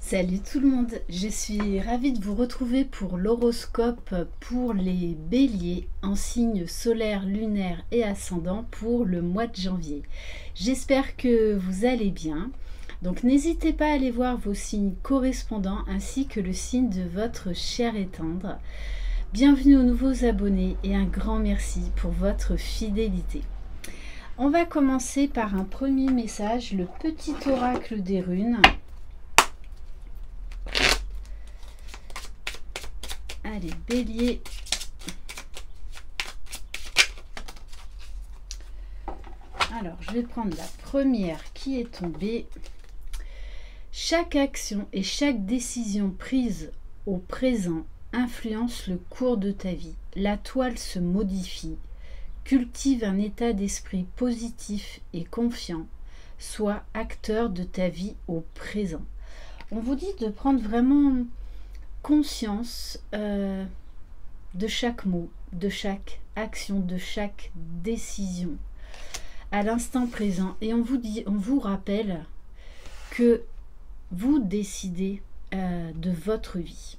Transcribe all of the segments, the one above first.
Salut tout le monde, je suis ravie de vous retrouver pour l'horoscope pour les béliers en signe solaire, lunaire et ascendant pour le mois de janvier. J'espère que vous allez bien. Donc n'hésitez pas à aller voir vos signes correspondants ainsi que le signe de votre chair et tendre. Bienvenue aux nouveaux abonnés et un grand merci pour votre fidélité. On va commencer par un premier message, le petit oracle des runes. Allez, bélier. Alors, je vais prendre la première qui est tombée. Chaque action et chaque décision prise au présent influence le cours de ta vie. La toile se modifie. Cultive un état d'esprit positif et confiant. Sois acteur de ta vie au présent. On vous dit de prendre vraiment conscience de chaque mot, de chaque action, de chaque décision à l'instant présent. Et on vous rappelle que vous décidez de votre vie.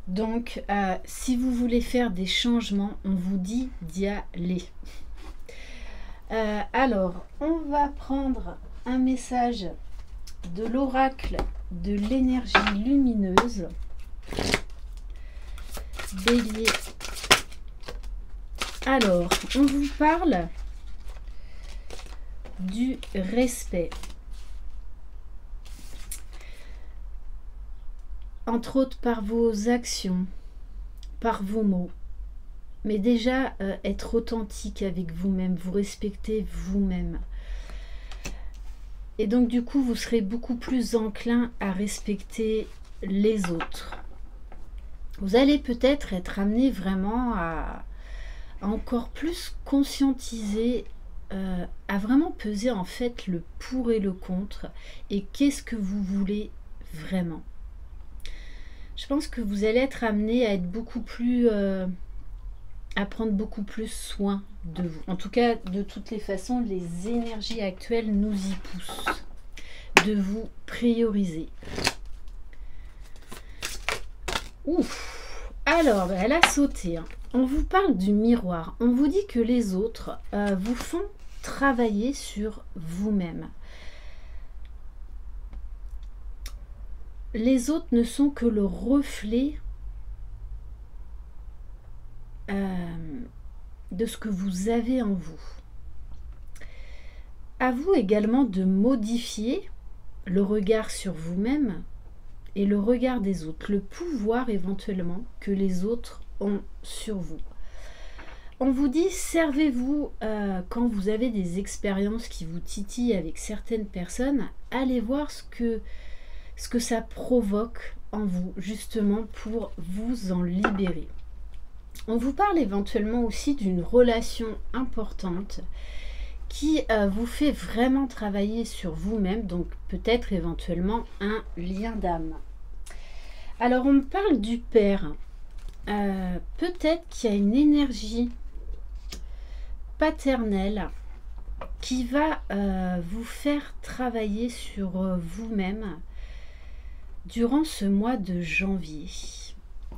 Donc, si vous voulez faire des changements, on vous dit d'y aller. Alors, on va prendre un message de l'oracle de l'énergie lumineuse. Bélier. Alors, on vous parle du respect. Entre autres par vos actions, par vos mots. Mais déjà, être authentique avec vous-même, vous respectez vous-même. Et donc du coup, vous serez beaucoup plus enclin à respecter les autres. Vous allez peut-être être amené vraiment à encore plus conscientiser, à vraiment peser en fait le pour et le contre. Et qu'est-ce que vous voulez vraiment? Je pense que vous allez être amené à être beaucoup plus... à prendre beaucoup plus soin de vous. En tout cas, de toutes les façons, les énergies actuelles nous y poussent. De vous prioriser. Ouf! Alors, elle a sauté. Hein. On vous parle du miroir. On vous dit que les autres vous font travailler sur vous-même. Les autres ne sont que le reflet de ce que vous avez en vous. À vous également de modifier le regard sur vous-même et le regard des autres, le pouvoir éventuellement que les autres ont sur vous. On vous dit, servez-vous quand vous avez des expériences qui vous titillent avec certaines personnes, allez voir ce que ça provoque en vous, justement pour vous en libérer. On vous parle éventuellement aussi d'une relation importante qui vous fait vraiment travailler sur vous-même, donc peut-être éventuellement un lien d'âme. Alors on me parle du père. Peut-être qu'il y a une énergie paternelle qui va vous faire travailler sur vous-même durant ce mois de janvier.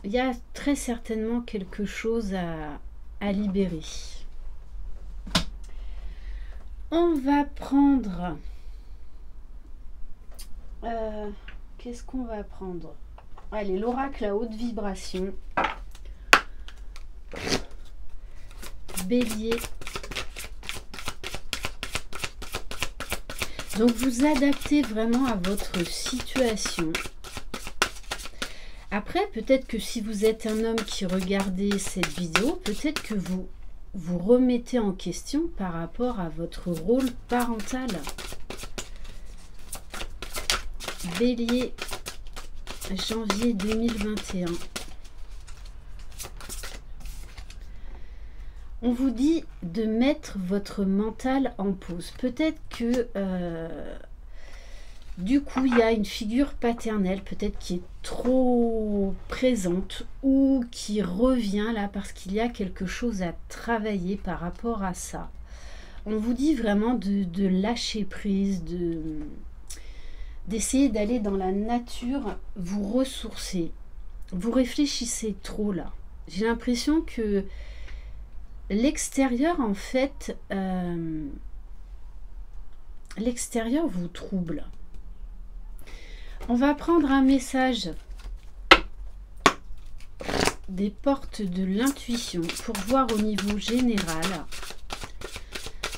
Il y a très certainement quelque chose à libérer. On va prendre... qu'est-ce qu'on va prendre? Allez, l'oracle à haute vibration. Bélier. Donc vous adaptez vraiment à votre situation. Après, peut-être que si vous êtes un homme qui regardez cette vidéo, peut-être que vous vous remettez en question par rapport à votre rôle parental. Bélier, janvier 2021. On vous dit de mettre votre mental en pause. Peut-être que du coup, il y a une figure paternelle, peut-être qui est trop présente ou qui revient là parce qu'il y a quelque chose à travailler par rapport à ça. On vous dit vraiment de lâcher prise, d'essayer d'aller dans la nature, vous ressourcer. Vous réfléchissez trop là. J'ai l'impression que l'extérieur, en fait, l'extérieur vous trouble. On va prendre un message des portes de l'intuition pour voir au niveau général.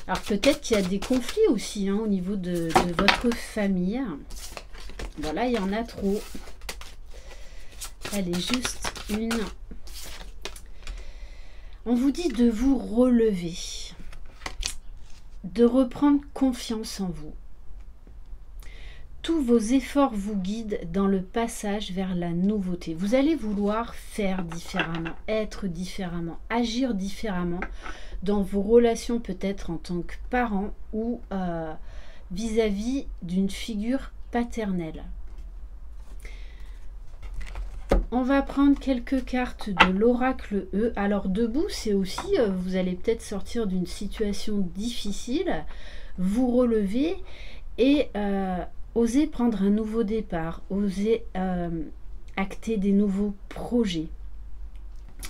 Alors peut-être qu'il y a des conflits aussi au niveau de votre famille. Voilà, il y en a trop. Elle est juste une. On vous dit de vous relever, de reprendre confiance en vous. Tous vos efforts vous guident dans le passage vers la nouveauté. Vous allez vouloir faire différemment, être différemment, agir différemment dans vos relations, peut-être en tant que parent ou vis-à-vis d'une figure paternelle. On va prendre quelques cartes de l'oracle E. Alors debout, c'est aussi, vous allez peut-être sortir d'une situation difficile, vous relever et oser prendre un nouveau départ, oser acter des nouveaux projets.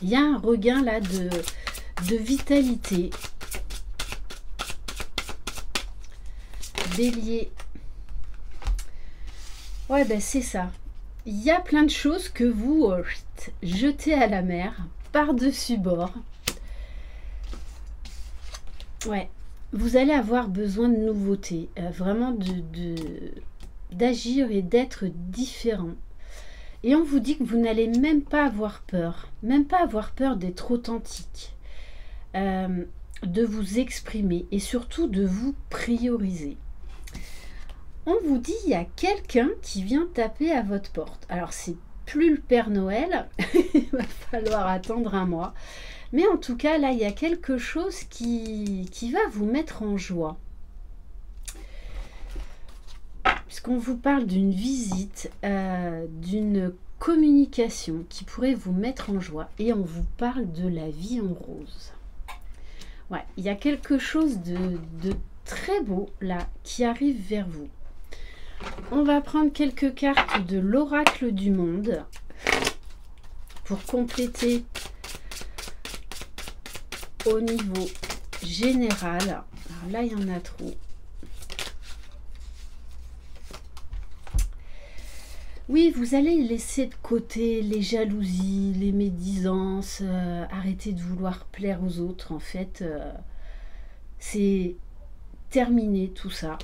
Il y a un regain là de vitalité. Bélier. Ouais, ben c'est ça. Il y a plein de choses que vous jetez à la mer, par-dessus bord. Ouais, vous allez avoir besoin de nouveautés, vraiment d'agir et d'être différent. Et on vous dit que vous n'allez même pas avoir peur d'être authentique, de vous exprimer et surtout de vous prioriser. On vous dit il y a quelqu'un qui vient taper à votre porte. Alors c'est plus le Père Noël, il va falloir attendre un mois. Mais en tout cas là il y a quelque chose qui va vous mettre en joie. Puisqu'on vous parle d'une visite, d'une communication qui pourrait vous mettre en joie. Et on vous parle de la vie en rose. Ouais, il y a quelque chose de très beau là qui arrive vers vous. On va prendre quelques cartes de l'oracle du monde pour compléter au niveau général. Alors là, il y en a trop. Oui, vous allez laisser de côté les jalousies, les médisances, arrêter de vouloir plaire aux autres. En fait, c'est terminé tout ça.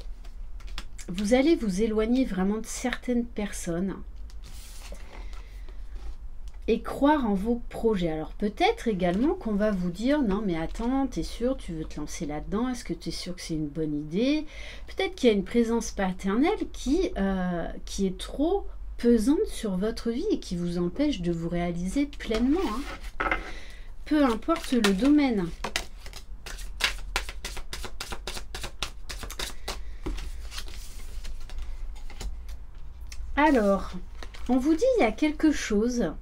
Vous allez vous éloigner vraiment de certaines personnes et croire en vos projets. Alors peut-être également qu'on va vous dire non mais attends, t'es sûr, tu veux te lancer là-dedans, est-ce que tu es sûr que c'est une bonne idée? Peut-être qu'il y a une présence paternelle qui est trop pesante sur votre vie et qui vous empêche de vous réaliser pleinement. Peu importe le domaine. Alors, on vous dit il y a quelque chose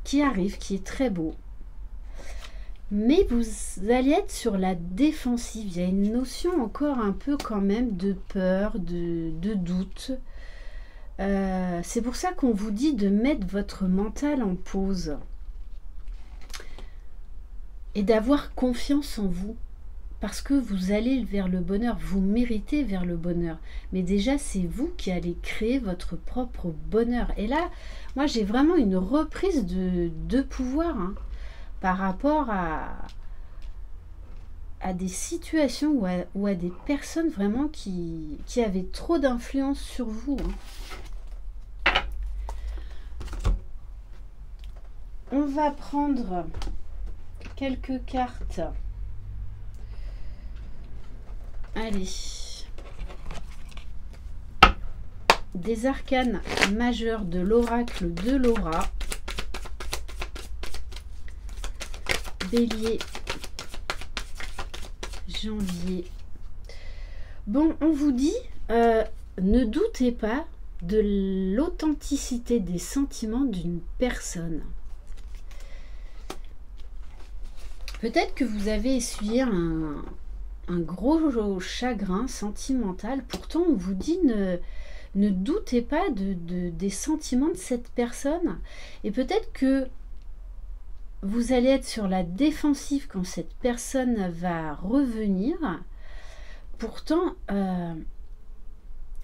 qui arrive, qui est très beau. Mais vous allez être sur la défensive. Il y a une notion encore un peu quand même de peur, de doute. C'est pour ça qu'on vous dit de mettre votre mental en pause. Et d'avoir confiance en vous. Parce que vous allez vers le bonheur, vous méritez vers le bonheur. Mais déjà, c'est vous qui allez créer votre propre bonheur. Et là, moi, j'ai vraiment une reprise de pouvoir par rapport à des situations ou à des personnes vraiment qui avaient trop d'influence sur vous. On va prendre quelques cartes. Allez, des arcanes majeurs de l'oracle de Laura, Bélier, Janvier. Bon, on vous dit, ne doutez pas de l'authenticité des sentiments d'une personne. Peut-être que vous avez essuyé un gros chagrin sentimental. Pourtant, on vous dit ne doutez pas des sentiments de cette personne. Et peut-être que vous allez être sur la défensive quand cette personne va revenir. Pourtant, on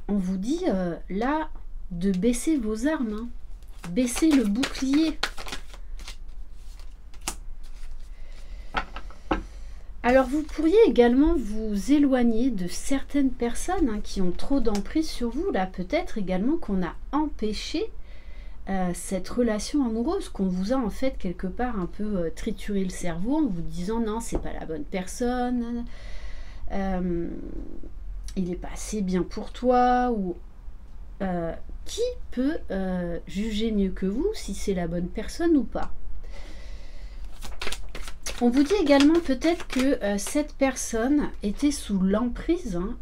vous dit là de baisser vos armes, hein. Baisser le bouclier. Alors vous pourriez également vous éloigner de certaines personnes hein, qui ont trop d'emprise sur vous. Là peut-être également qu'on a empêché cette relation amoureuse, qu'on vous a en fait quelque part un peu trituré le cerveau en vous disant non c'est pas la bonne personne, il n'est pas assez bien pour toi, ou qui peut juger mieux que vous si c'est la bonne personne ou pas. On vous dit également peut-être que cette personne était sous l'emprise hein,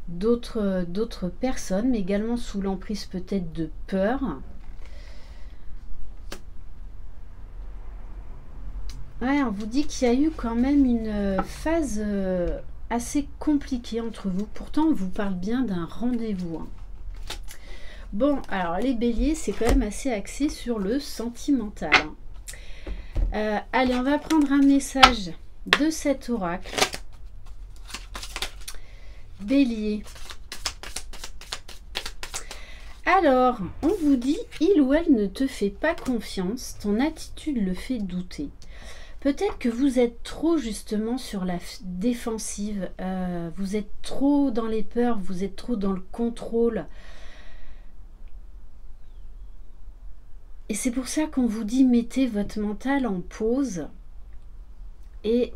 d'autres personnes, mais également sous l'emprise peut-être de peur. Ouais, on vous dit qu'il y a eu quand même une phase assez compliquée entre vous. Pourtant, on vous parle bien d'un rendez-vous. Hein. Bon, alors les béliers, c'est quand même assez axé sur le sentimental. Hein. Allez, on va prendre un message de cet oracle. Bélier. Alors, on vous dit, il ou elle ne te fait pas confiance, ton attitude le fait douter. Peut-être que vous êtes trop justement sur la défensive, vous êtes trop dans les peurs, vous êtes trop dans le contrôle. Et c'est pour ça qu'on vous dit, mettez votre mental en pause et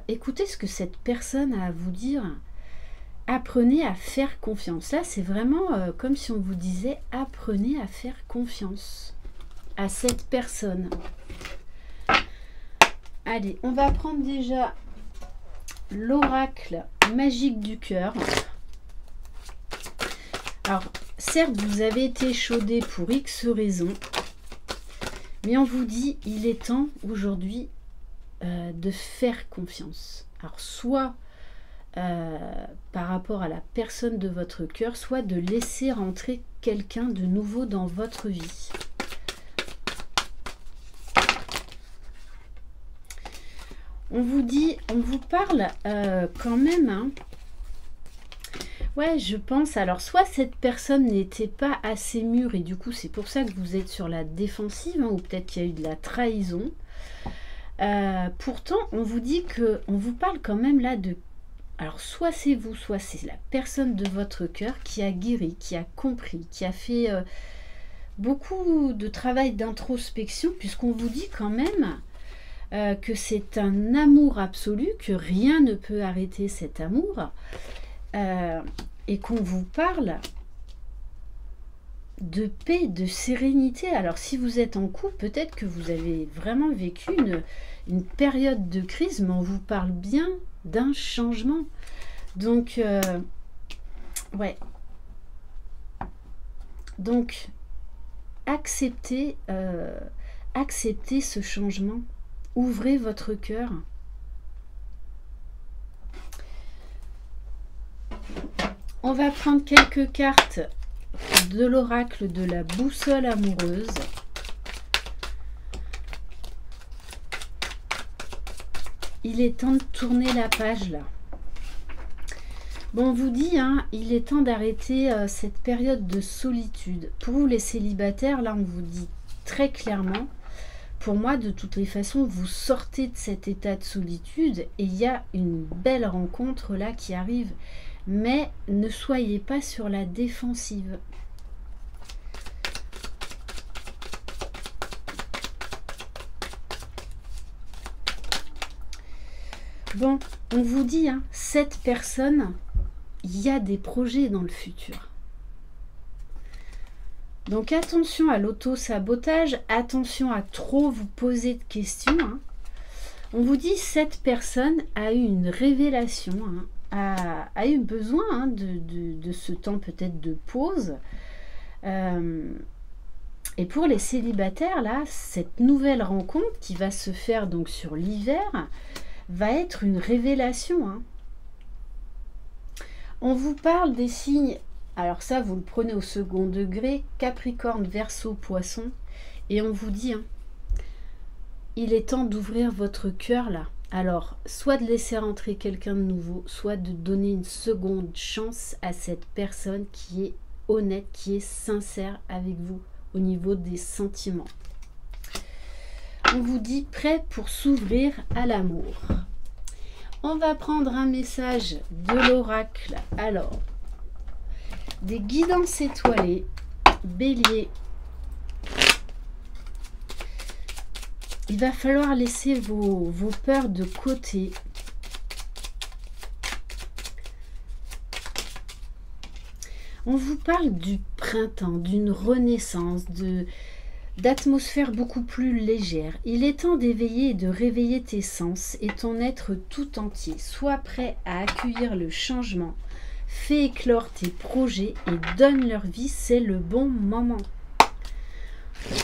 écoutez ce que cette personne a à vous dire. Apprenez à faire confiance. Là, c'est vraiment comme si on vous disait, apprenez à faire confiance à cette personne. Allez, on va prendre déjà l'oracle magique du cœur. Alors, certes, vous avez été échaudé pour X raisons, mais on vous dit, il est temps aujourd'hui de faire confiance. Alors, soit par rapport à la personne de votre cœur, soit de laisser rentrer quelqu'un de nouveau dans votre vie. On vous dit, on vous parle quand même, hein. Ouais, je pense, alors soit cette personne n'était pas assez mûre et du coup c'est pour ça que vous êtes sur la défensive, hein, ou peut-être qu'il y a eu de la trahison. Pourtant, on vous dit que, on vous parle quand même là de... Alors, soit c'est vous, soit c'est la personne de votre cœur qui a guéri, qui a compris, qui a fait beaucoup de travail d'introspection, puisqu'on vous dit quand même que c'est un amour absolu, que rien ne peut arrêter cet amour, et qu'on vous parle de paix, de sérénité. Alors, si vous êtes en couple, peut-être que vous avez vraiment vécu une période de crise, mais on vous parle bien d'un changement. Donc ouais, donc acceptez ce changement, ouvrez votre cœur. On va prendre quelques cartes de l'oracle de la boussole amoureuse. Il est temps de tourner la page là. Bon, on vous dit, hein, il est temps d'arrêter cette période de solitude. Pour vous les célibataires, là on vous dit très clairement, pour moi de toutes les façons, vous sortez de cet état de solitude et il y a une belle rencontre là qui arrive. Mais ne soyez pas sur la défensive. Bon, on vous dit, hein, cette personne, il y a des projets dans le futur. Donc attention à l'auto-sabotage, attention à trop vous poser de questions. Hein. On vous dit, cette personne a eu une révélation, hein, a eu besoin hein, de ce temps peut-être de pause. Et pour les célibataires, là, cette nouvelle rencontre qui va se faire donc sur l'hiver, va être une révélation, hein. On vous parle des signes, alors ça vous le prenez au second degré, Capricorne, Verseau, Poisson, et on vous dit, hein, il est temps d'ouvrir votre cœur là. Alors, soit de laisser rentrer quelqu'un de nouveau, soit de donner une seconde chance à cette personne qui est honnête, qui est sincère avec vous au niveau des sentiments. On vous dit prêt pour s'ouvrir à l'amour. On va prendre un message de l'oracle. Alors, des guidances étoilées, Bélier. Il va falloir laisser vos peurs de côté. On vous parle du printemps, d'une renaissance, d'atmosphère beaucoup plus légère. Il est temps d'éveiller et de réveiller tes sens et ton être tout entier. Sois prêt à accueillir le changement. Fais éclore tes projets et donne leur vie, c'est le bon moment.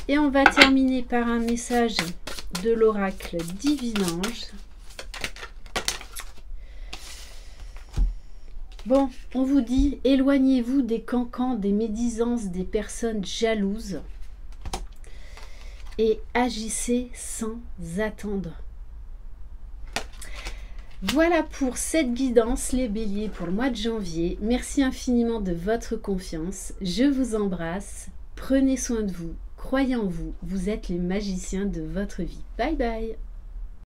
Et on va terminer par un message de l'oracle Divin-Ange. Bon, on vous dit, éloignez-vous des cancans, des médisances, des personnes jalouses et agissez sans attendre. Voilà pour cette guidance, les béliers, pour le mois de janvier. Merci infiniment de votre confiance. Je vous embrasse. Prenez soin de vous. Croyez en vous. Vous êtes les magiciens de votre vie. Bye bye.